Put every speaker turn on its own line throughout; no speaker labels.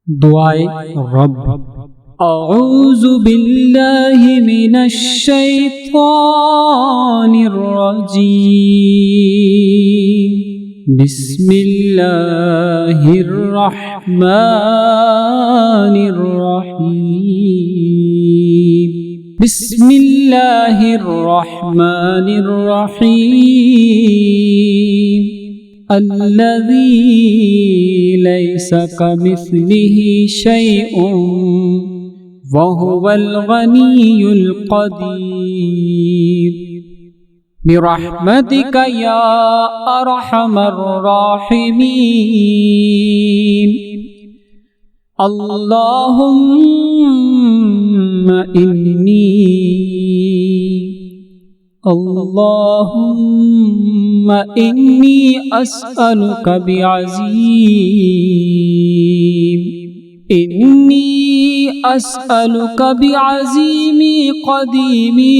दुआए रब। औज़ु बिल्लाहि मिनश शैतानिर रजीम। बिस्मिल्लाहिर रहमानिर रहीम। बिस्मिल्लाहिर रहमानिर रहीम। अल्लज़ी लैसा कमिस्लिही शैउन वहुवल गनियुल क़दीर। बिरहमतिका या अरहमर राहिमीन। अल्लाहुम्मा इन्नी अस्अलुका बिअज़ीमी क़दीमी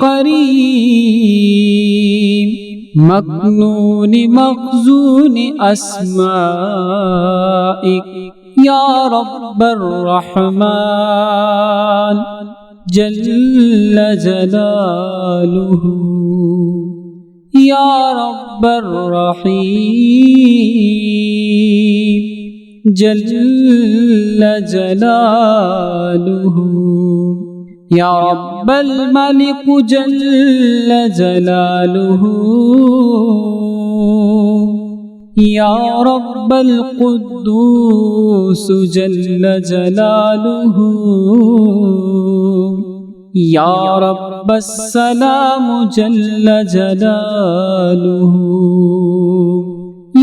करीम मकनूनी मख़ज़ूनी अस्माइक या रब्बर रहमान जल्ल जलालुहु या रब्बर रहीम जल्ल जलालुहु या रब्बल मलिक जल्ल जलालुहु या रब्बल कुद्दूस जल्ल जलालुहु या रब्बस सलाम जल्ल जलालुहु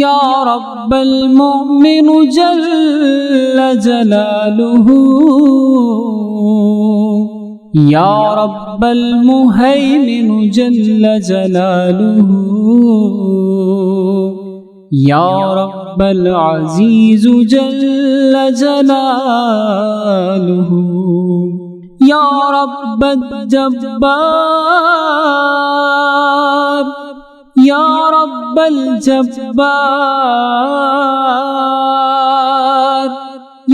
या रब्बल मुमिन जल्ल जलालुहु या रब्बल मुहैमिन जल्ल जलालुहु या रब्बल अज़ीज़ जल्ल जलालुहु या रब्बल जब्बार या रब्बल जब्बार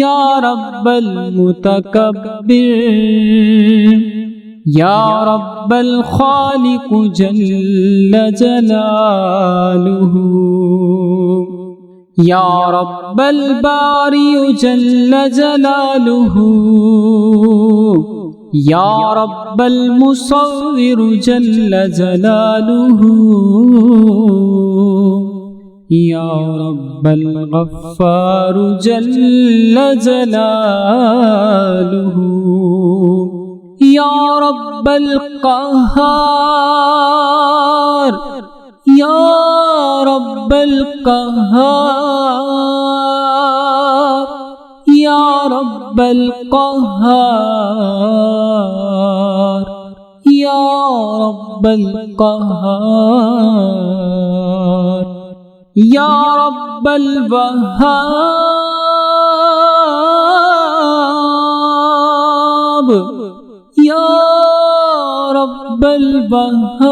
या रब्बल मुतकब्बिर या रब्बल खालिक जल्ल जलालुहु या रब्बल बारी जल्ल जलालुहु या रब्बल मुसव्विर जल्ल जलालुहु या रब्बल गफ्फार जल्ल जलालुहु या रब्बल क़ह्हार या रब्बल क़ह्हार या रब्बल क़ह्हार या रब्बल क़ह्हार या रब्बल वहाब या रब्बल वहाब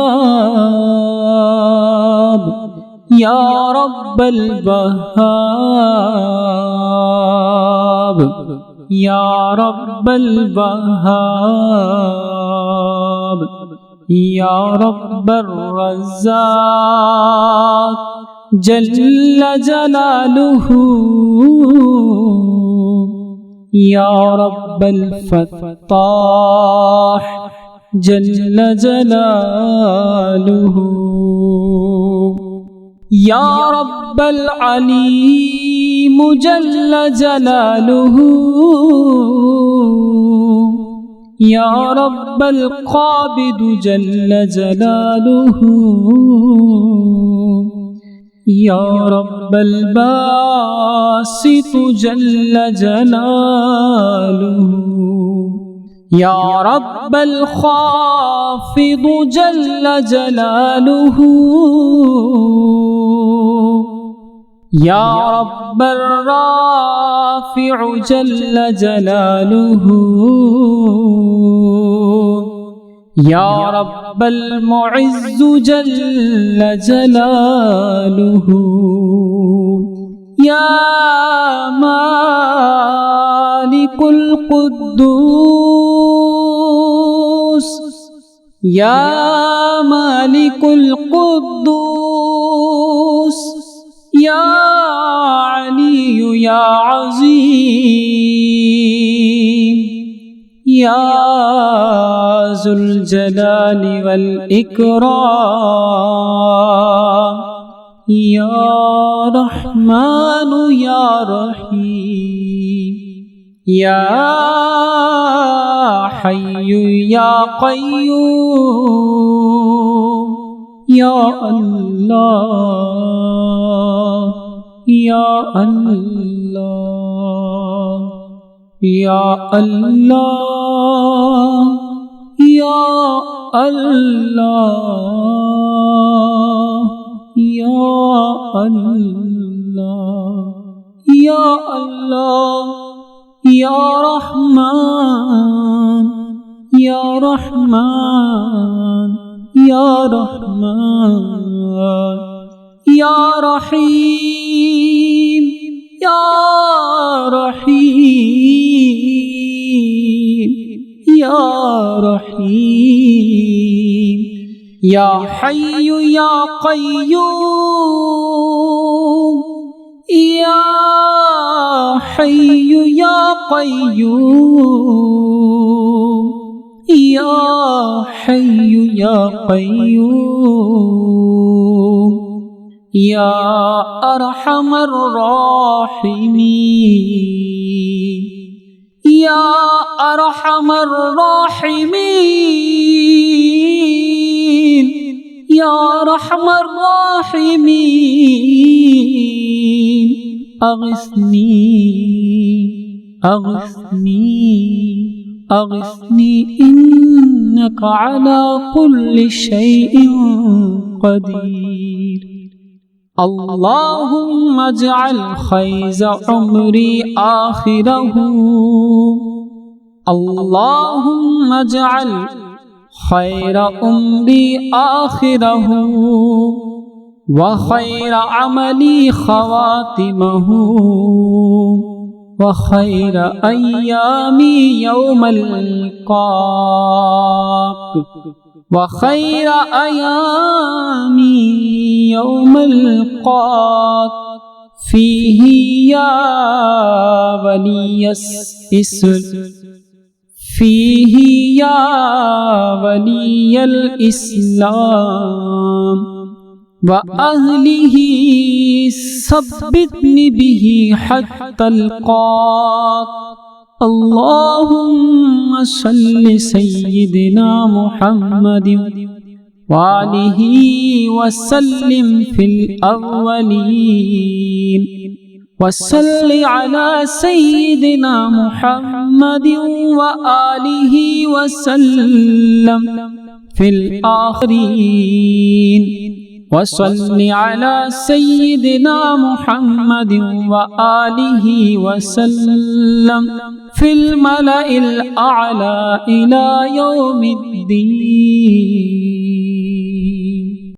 या रब्बल वहाब या रब्बल वहाब या रब्बर रज़्ज़ाक़ जल्ल जलालुहु या रब्बल फ़त्ताह जल्ल जलालुहु या रब्बल अलीम जल्ल जलालुहु या रब्बल क़ाबिद जल्ल जलालुहु या रब्बल बासित जल्ल जलालुहु या रब्बल ख़ाफ़िद जल्ल जलालुहु या रब्बर राफ़िअ जल्ल जलालुहु या रब्बल मुइज़्ज़ जल्ल जलालुहु या मालिकुल कुद्दूस या मालिकुल कुद्दूस या अली या अज़ीम या ज़ुल जलाली वल इकराम या रहमान या रहीम या हय्यु या क़य्यूम या अल्लाह या अल्लाह या अल्लाह या अल्लाह या अल्लाह या अल्लाह या रहमान या रहमान या रहमान या रहीम या रहीम या रहीम या हय्यु या क़य्यूम या हय्यु या क़य्यूम या हय्यु या क़य्यूम या अरहमर राहिमीन या अरहमर राहिमीन या रहमर राहिमीन अग़िस्नी अग़िस्नी अग़िस्नी इन्नका अला कुल्लि शैइन क़दीर अल्लाहुम्मा अजअल ख़ैज़ उम्री आखिरहू अल्लाहुम्मा अजअल खैर उम्री आखिरहू व खैर अमली ख़वातिमहू व खैर अय्यामी यौमल क़ाक व खैर अय्यामी यौमल क़ाक फ़ीही या वलियस इस्र फ़ीही या वलियल इस्लाम व अहलिही सब्बितनी बिही हत्तल क़ात अल्लाहुम्मा सल्लि सय्यिदिना मुहम्मदिन व आलिही व सल्लिम फिल अव्वलीन वसल्लि अला सय्यिदिना मुहम्मदिन व आलिही वसल्लम फिल आखिरीन वसल्लि अला सय्यिदिना मुहम्मदिन व आलिही वसल्लम फिल मलइल आला इला यौमिद्दीन।